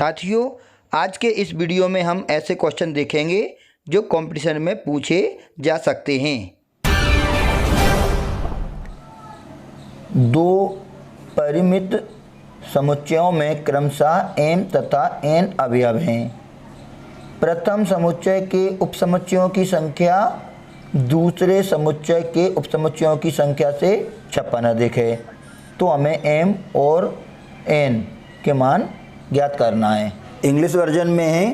साथियों, आज के इस वीडियो में हम ऐसे क्वेश्चन देखेंगे जो कंपटीशन में पूछे जा सकते हैं। दो परिमित समुच्चयों में क्रमशः m तथा n अवयव हैं। प्रथम समुच्चय के उपसमुच्चयों की संख्या दूसरे समुच्चय के उपसमुच्चयों की संख्या से 56 अधिक है, तो हमें m और n के मान ज्ञात करना है। इंग्लिश वर्जन में है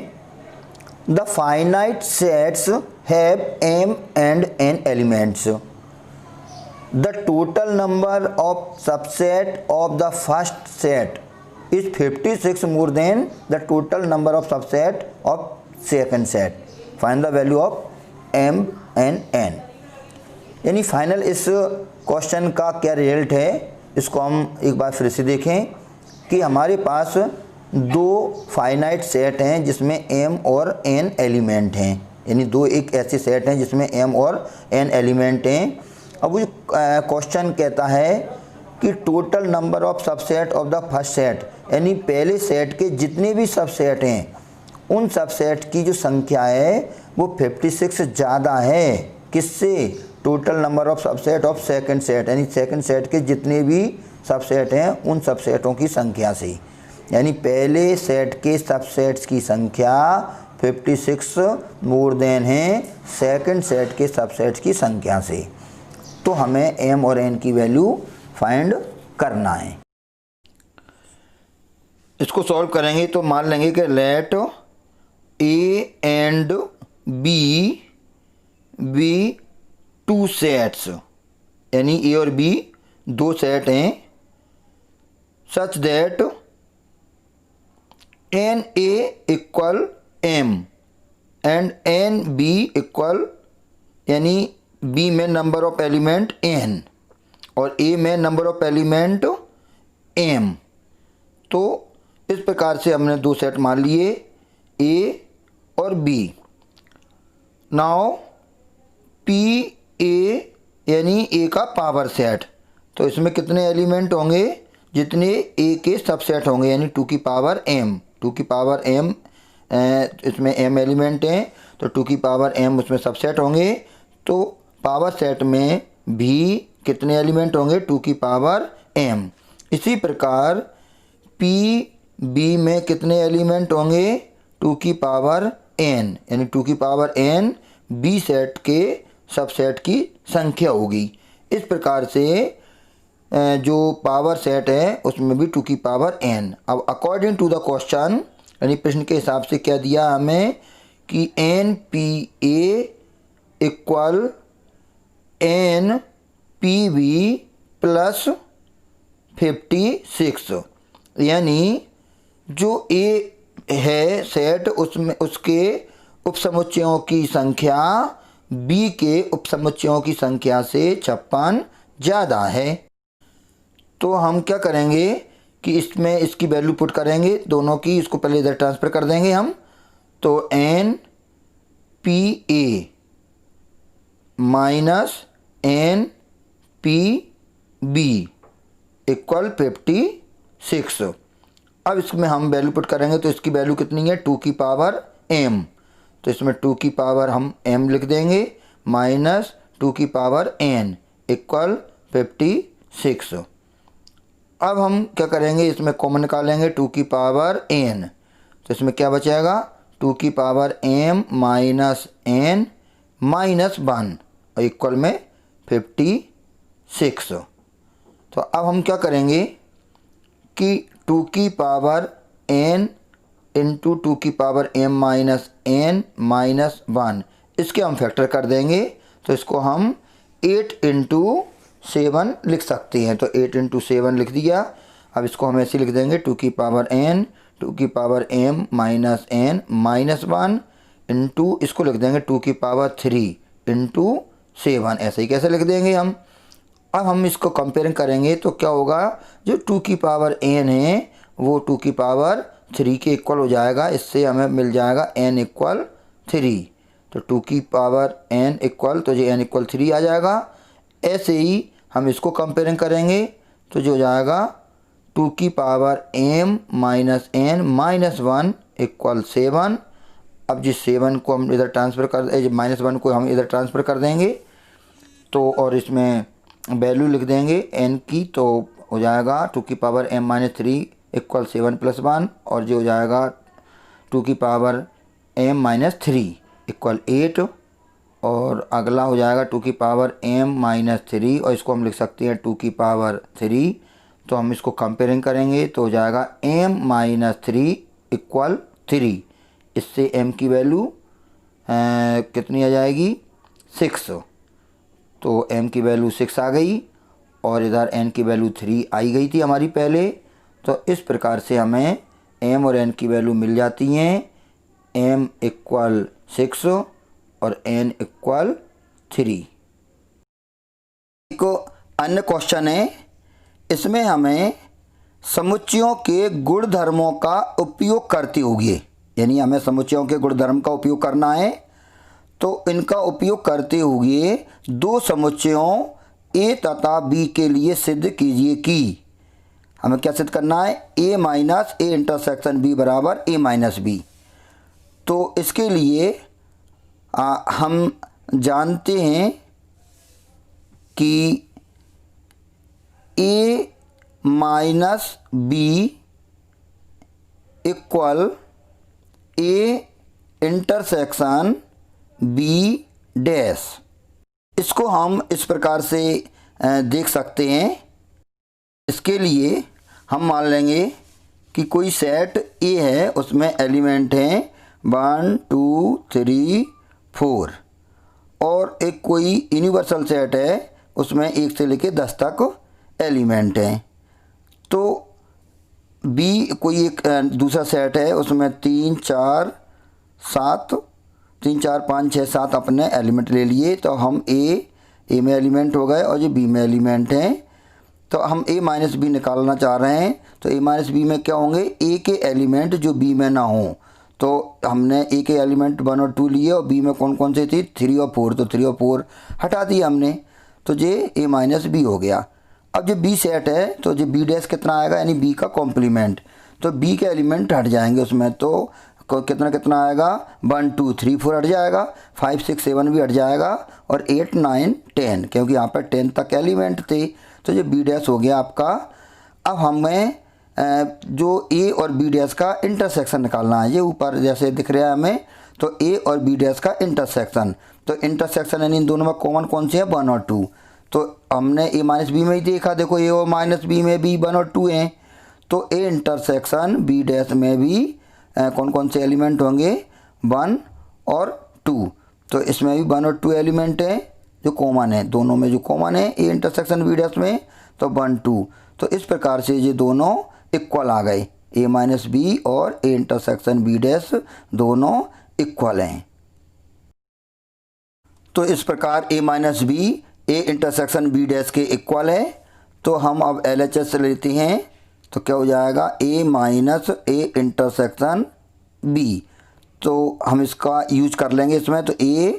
the finite sets have m and n elements. The total number of subset of the first set is 56 more than the total number of subset of second set. Find the value of m and n। यानी final इस question का क्या result है, इसको हम एक बार फिर से देखें कि हमारे पास दो फाइनाइट सेट हैं जिसमें m और n एलिमेंट हैं। यानी दो एक ऐसे सेट हैं जिसमें m और n एलिमेंट हैं। अब वो क्वेश्चन कहता है कि total number of subset of the first set, यानी पहले सेट के जितने भी सबसेट हैं उन सबसेट की जो संख्या है वो 56 ज़्यादा है। किससे? Total number of subset of second set, यानी सेकंड सेट के जितने भी सबसेट हैं उन सबसेटों की संख्या से। यानी पहले सेट के सबसेट्स की संख्या 56 मोर देन है सेकंड सेट के सबसेट्स की संख्या से। तो हमें m और n की वैल्यू फाइंड करना है। इसको सॉल्व करेंगे तो मान लेंगे कि let a and b be two sets, यानी a और b दो सेट हैं, such that n a equal m and n b equal, यानी b में नंबर ऑफ एलिमेंट n और a में नंबर ऑफ एलिमेंट m। तो इस प्रकार से हमने दो सेट मान लिए a और b। नाउ p a यानी a का पावर सेट, तो इसमें कितने एलिमेंट होंगे? जितने a के सबसेट होंगे, यानी 2 की पावर m। 2 की पावर m, इसमें m एलिमेंट हैं तो 2 की पावर m उसमें सबसेट होंगे। तो पावर सेट में भी कितने एलिमेंट होंगे? 2 की पावर m। इसी प्रकार p b में कितने एलिमेंट होंगे? 2 की पावर n, यानी 2 की पावर n b सेट के सबसेट की संख्या होगी। इस प्रकार से जो पावर सेट है उसमें भी 2 की पावर n। अब अकॉर्डिंग टू द क्वेश्चन, यानी प्रश्न के हिसाब से क्या दिया हमें कि n p a equal n p b plus 56, यानी जो a है सेट उसमें उसके उपसमुच्चयों की संख्या b के उपसमुच्चयों की संख्या से 56 ज़्यादा है। तो हम क्या करेंगे कि इसमें इसकी वैल्यू पुट करेंगे दोनों की, इसको पहले इधर ट्रांसफ़र कर देंगे हम। तो n p a minus n p b equal 56। अब इसमें हम वैल्यू पुट करेंगे तो इसकी वैल्यू कितनी है? 2 की पावर m। तो इसमें 2 की पावर हम m लिख देंगे माइनस 2 की पावर n इक्वल 56। अब हम क्या करेंगे, इसमें कॉमन निकालेंगे 2 की पावर n, तो इसमें क्या बचेगा? 2 की power m minus n minus 1 और इक्वल में 56। तो अब हम क्या करेंगे कि 2 की पावर n इंटू 2 की power m minus n minus 1, इसके हम फैक्टर कर देंगे। तो इसको हम 8 इंटू 7 लिख सकते हैं। तो 8 इंटू 7 लिख दिया। अब इसको हम ऐसे लिख देंगे 2 की पावर n 2 की power m minus n minus 1 into इसको लिख देंगे 2 की पावर 3 इंटू 7। ऐसे ही कैसे लिख देंगे हम? अब हम इसको कंपेयरिंग करेंगे तो क्या होगा, जो 2 की पावर n है वो 2 की पावर 3 के इक्वल हो जाएगा। इससे हमें मिल जाएगा n इक्वल 3। तो 2 की पावर n इक्वल, तो ये n इक्वल 3 आ जाएगा। ऐसे ही हम इसको कंपेयरिंग करेंगे तो जो हो जाएगा टू की power m minus n minus 1 equal 7। अब जिस 7 को हम इधर ट्रांसफ़र कर माइनस 1 को हम इधर ट्रांसफ़र कर देंगे तो और इसमें वैल्यू लिख देंगे n की, तो हो जाएगा टू की power m minus 3 equal 7 plus 1, और जो हो जाएगा टू की पावर m माइनस 3 इक्वल 8, और अगला हो जाएगा टू की पावर m माइनस 3, और इसको हम लिख सकते हैं टू की पावर 3। तो हम इसको कंपेयरिंग करेंगे तो हो जाएगा m माइनस 3 इक्वल 3। इससे m की वैल्यू कितनी आ जाएगी 6, तो m की वैल्यू 6 आ गई, और इधर n की वैल्यू 3 आई गई थी हमारी पहले। तो इस प्रकार से हमें m और n की वैल्यू मिल जाती हैं, m इक्वल 6 और n इक्वल 3। एक अन्य क्वेश्चन है, इसमें हमें समुच्चयों के गुणधर्मों का उपयोग करते हुए, यानी हमें समुच्चयों के गुणधर्म का उपयोग करना है, तो इनका उपयोग करते हुए दो समुच्चयों a तथा b के लिए सिद्ध कीजिए कि, हमें क्या सिद्ध करना है, a minus a intersection b बराबर a माइनस b। तो इसके लिए हम जानते हैं कि a minus b equal a intersection b dash. इसको हम इस प्रकार से देख सकते हैं। इसके लिए हम मान लेंगे कि कोई सेट A है, उसमें एलिमेंट हैं 1 2 3 4, और एक कोई यूनिवर्सल सेट है, उसमें 1 से लेकर 10 तक एलिमेंट हैं। तो B कोई एक दूसरा सेट है, उसमें 3 4 5 6 7 अपने एलिमेंट ले लिए, तो हम A में एलिमेंट हो गए और ये B में एलिमेंट हैं। तो हम A माइनस बी निकालना चाह रहे हैं, तो A माइनस बी में क्या होंगे, A के एलिमेंट जो B में ना हो। तो हमने A के एलिमेंट 1 और 2 लिए, और B में कौन कौन से थे 3 और 4, तो 3 और 4 हटा दिए हमने, तो ये A माइनस बी हो गया। अब जो B सेट है तो जो B डैश कितना आएगा, यानी B का कॉम्प्लीमेंट, तो B के एलिमेंट हट जाएंगे उसमें, तो कितना कितना आएगा 1 2 3 4 हट जाएगा, 5 6 7 भी हट जाएगा, और 8 9 10, क्योंकि यहाँ पर 10 तक एलिमेंट थे, तो ये B डैश हो गया आपका। अब हमें जो A और B डैश का इंटरसेक्शन निकालना है, ये ऊपर जैसे दिख रहा है हमें, तो A और B डैश का इंटरसेक्शन, तो इंटरसेक्शन यानी इन दोनों में कॉमन कौन से हैं 1 और 2, तो हमने A माइनस बी में ही देखा, देखो A और माइनस बी में भी 1 और 2 हैं, तो A इंटरसेक्शन B डैश में भी कौन कौन से एलिमेंट होंगे 1 और 2, तो इसमें भी 1 और 2 एलिमेंट हैं जो कॉमन है, दोनों में जो कॉमन है A इंटरसेक्शन B डैश में, तो 1 2, तो इस प्रकार से ये दोनों इक्वल आ गए, A माइनस बी और A इंटरसेक्शन B डैश दोनों इक्वल हैं। तो इस प्रकार A minus B A intersection B dash के इक्वल है। तो हम अब LHS लेते हैं, तो क्या हो जाएगा A minus A intersection B, तो हम इसका यूज कर लेंगे इसमें, तो A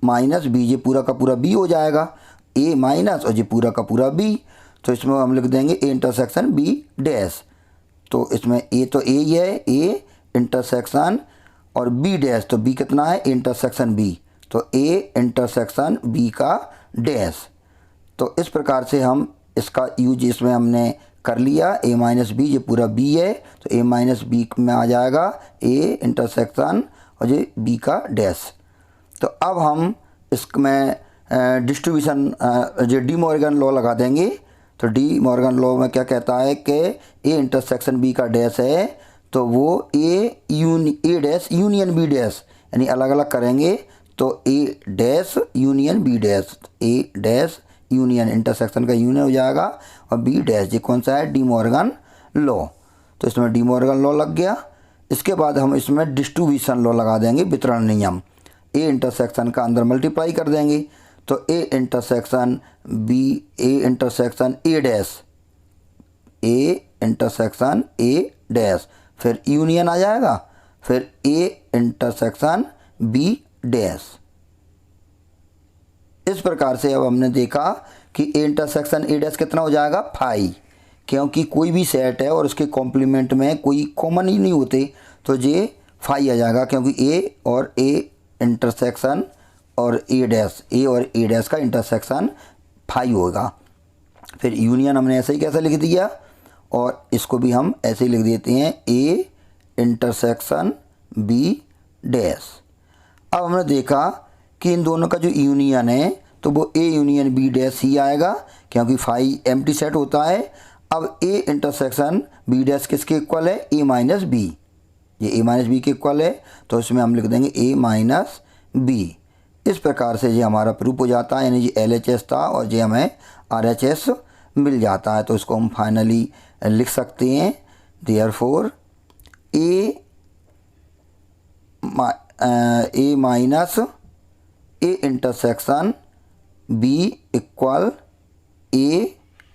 माइनस B, ये पूरा का पूरा B हो जाएगा, A माइनस और ये पूरा का पूरा B, तो इसमें हम लिख देंगे A इंटरसेक्शन B डैश। तो इसमें A तो A ही है, A इंटरसेक्शन और B डैश, तो B कितना है A इंटरसेक्शन B, तो A इंटरसेक्शन B का डैश। तो इस प्रकार से हम इसका यूज इसमें हमने कर लिया, A माइनस बी, ये पूरा B है, तो A माइनस बी में आ जाएगा A इंटरसेक्शन और ये B का डैश। तो अब हम इसमें डिस्ट्रीब्यूशन जो डी मॉर्गन लॉ लगा देंगे, तो डी मॉर्गन लॉ में क्या कहता है कि A इंटरसेक्शन B का डैश है, तो वो A dash union B dash, यानी अलग अलग करेंगे, तो A dash union B dash, A dash union intersection का यूनियन हो जाएगा, और B डैश ये कौन सा है डी मॉर्गन लॉ, तो इसमें डी मॉर्गन लॉ लग गया। इसके बाद हम इसमें डिस्ट्रीब्यूशन लॉ लगा देंगे, वितरण नियम, A इंटरसेक्शन का अंदर मल्टीप्लाई कर देंगे, तो A intersection B, A intersection A dash, A intersection A dash, फिर यूनियन आ जाएगा, फिर A इंटरसेक्शन B डैश। इस प्रकार से अब हमने देखा कि A इंटरसेक्शन A डैश कितना हो जाएगा 5, क्योंकि कोई भी सेट है और उसके कॉम्प्लीमेंट में कोई कॉमन ही नहीं होते, तो ये फाई आ जाएगा, क्योंकि ए और ए इंटरसेक्शन और ए और ए डैश का इंटरसेक्शन फाई होगा। फिर यूनियन हमने ऐसे ही कैसे लिख दिया, और इसको भी हम ऐसे ही लिख देते हैं ए इंटरसेक्शन बी डैश। अब हमने देखा कि इन दोनों का जो यूनियन है तो वो ए यूनियन बी डैश ही आएगा, क्योंकि फाई एम्प्टी सेट होता है। अब ए इंटरसेक्शन बी डैश किसके इक्वल है, ए माइनस बी, ये ए माइनस बी के इक्वल है, तो इसमें हम लिख देंगे ए माइनस बी। इस प्रकार से ये हमारा प्रूफ हो जाता है, यानी ये LHS था और ये हमें RHS मिल जाता है। तो इसको हम फाइनली लिख सकते हैं, therefore A minus A intersection B equal A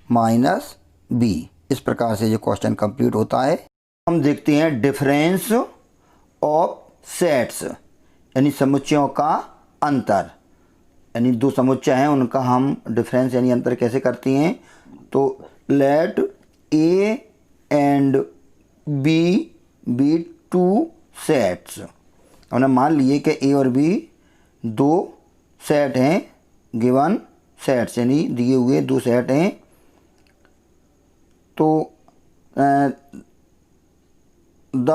minus B. इस प्रकार से ये क्वेश्चन कंप्लीट होता है। हम देखते हैं डिफरेंस ऑफ सेट्स, यानी समुच्चयों का अंतर, यानी दो समुच्चय हैं उनका हम डिफरेंस यानी अंतर कैसे करते हैं। तो let A and B be two sets. हमने मान लिए कि ए और बी दो सेट हैं, गिवन सेट्स यानी दिए हुए दो सेट हैं। तो the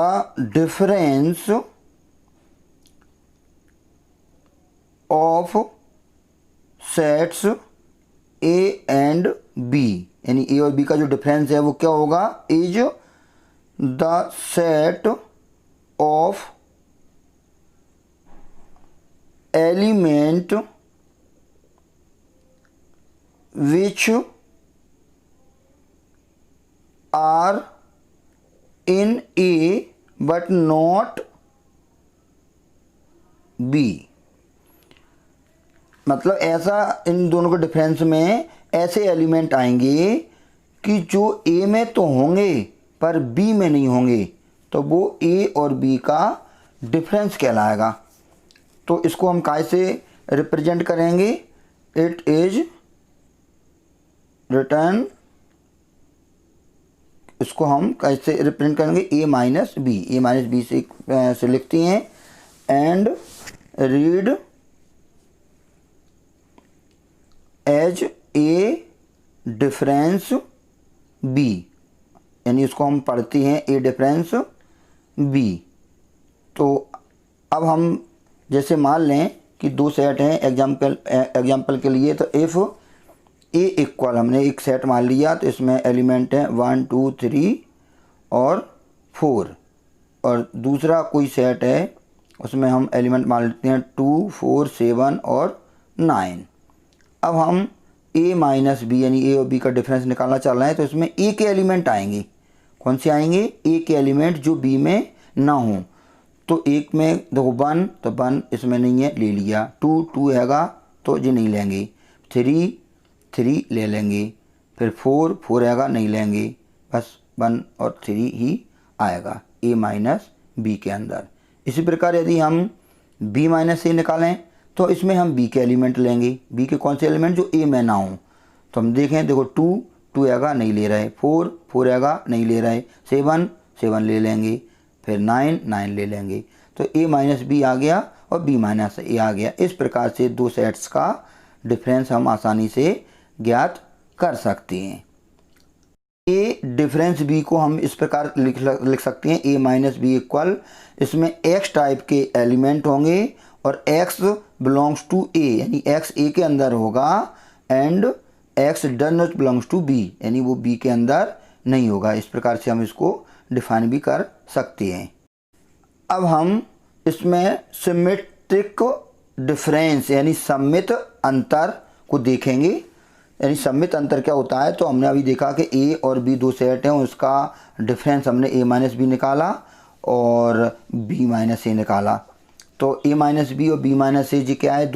difference of sets A and B, यानी ए और बी का जो डिफरेंस है वो क्या होगा, is the set of element which are in A but not B। मतलब ऐसा इन दोनों के डिफरेंस में ऐसे एलिमेंट आएंगे कि जो A में तो होंगे पर B में नहीं होंगे, तो वो A और B का डिफरेंस कहलाएगा। तो इसको हम कैसे रिप्रेजेंट करेंगे, इट इज रिटर्न, इसको हम कैसे रिप्रेजेंट करेंगे, ए माइनस बी से लिखते हैं, and read as A difference B, यानी उसको हम पढ़ते हैं ए डिफरेंस बी। तो अब हम जैसे मान लें कि दो सेट हैं, एग्जाम्पल के लिए, तो इफ़ ए इक्वल, हमने एक सेट मान लिया तो इसमें एलिमेंट है 1 2 3 और 4, और दूसरा कोई सेट है उसमें हम एलिमेंट मान लेते हैं 2 4 7 और 9। अब हम ए माइनस बी यानी ए और बी का डिफरेंस निकालना चाह रहे हैं, तो इसमें ए के एलिमेंट आएंगे, कौन से आएंगे, ए के एलिमेंट जो बी में ना हों। तो एक में देखो 1, तो 1 इसमें नहीं है, ले लिया, 2 हैगा तो ये नहीं लेंगे, 3 ले लेंगे, फिर 4 आएगा नहीं लेंगे, बस 1 और 3 ही आएगा ए माइनस बी के अंदर। इसी प्रकार यदि हम बी माइनस ए निकालें तो इसमें हम बी के एलिमेंट लेंगे, बी के कौन से एलिमेंट जो ए में ना हो। तो हम देखें, देखो 2 आएगा नहीं ले रहे, 4 आएगा नहीं ले रहे, 7 ले लेंगे, फिर 9 ले लेंगे। तो ए माइनस बी आ गया और बी माइनस ए आ गया। इस प्रकार से दो सेट्स का डिफरेंस हम आसानी से ज्ञात कर सकते हैं। ए डिफरेंस बी को हम इस प्रकार लिख सकते हैं, ए माइनस बी इक्वल, इसमें एक्स टाइप के एलिमेंट होंगे और एक्स बिलोंग्स टू ए, यानी एक्स ए के अंदर होगा, and x does not belongs to B, यानी वो बी के अंदर नहीं होगा। इस प्रकार से हम इसको डिफाइन भी कर सकते हैं। अब हम इसमें सिमेट्रिक डिफरेंस यानी सममित अंतर को देखेंगे। यानी सममित अंतर क्या होता है, तो हमने अभी देखा कि ए और बी दो सेट हैं, उसका डिफरेंस हमने ए माइनस बी निकाला और बी माइनस ए निकाला। तो ए माइनस बी और बी माइनस ए जी क्या है,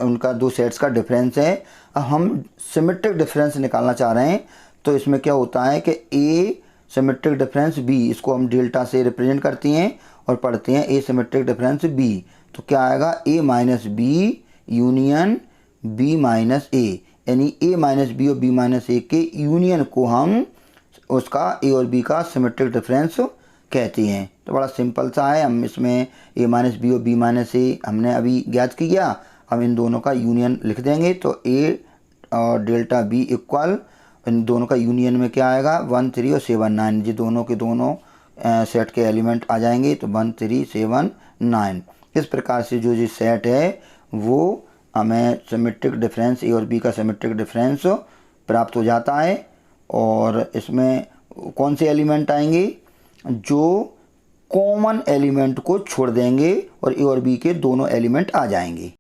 उनका दो सेट्स का डिफरेंस है। अब हम सिमेट्रिक डिफरेंस निकालना चाह रहे हैं, तो इसमें क्या होता है कि ए सिमेट्रिक डिफरेंस बी, इसको हम डेल्टा से रिप्रेजेंट करते हैं और पढ़ते हैं ए सिमेट्रिक डिफरेंस बी। तो क्या आएगा, A minus B union B minus A, यानी ए माइनस बी और बी माइनस ए के यूनियन को हम उसका ए और बी का सिमेट्रिक डिफरेंस कहती हैं। तो बड़ा सिंपल सा है, हम इसमें ए माइनस बी और बी माइनस ए हमने अभी ज्ञात किया। अब इन दोनों का यूनियन लिख देंगे तो ए और डेल्टा बी इक्वल, इन दोनों का यूनियन में क्या आएगा 1 3 और 7 9, ये दोनों के दोनों सेट के एलिमेंट आ जाएंगे तो 1 3 7 9। इस प्रकार से जो सेट है वो हमें सिमेट्रिक डिफरेंस ए और बी का सिमेट्रिक डिफरेंस प्राप्त हो जाता है। और इसमें कौन से एलिमेंट आएंगे, जो कॉमन एलिमेंट को छोड़ देंगे और ए और बी के दोनों एलिमेंट आ जाएंगे।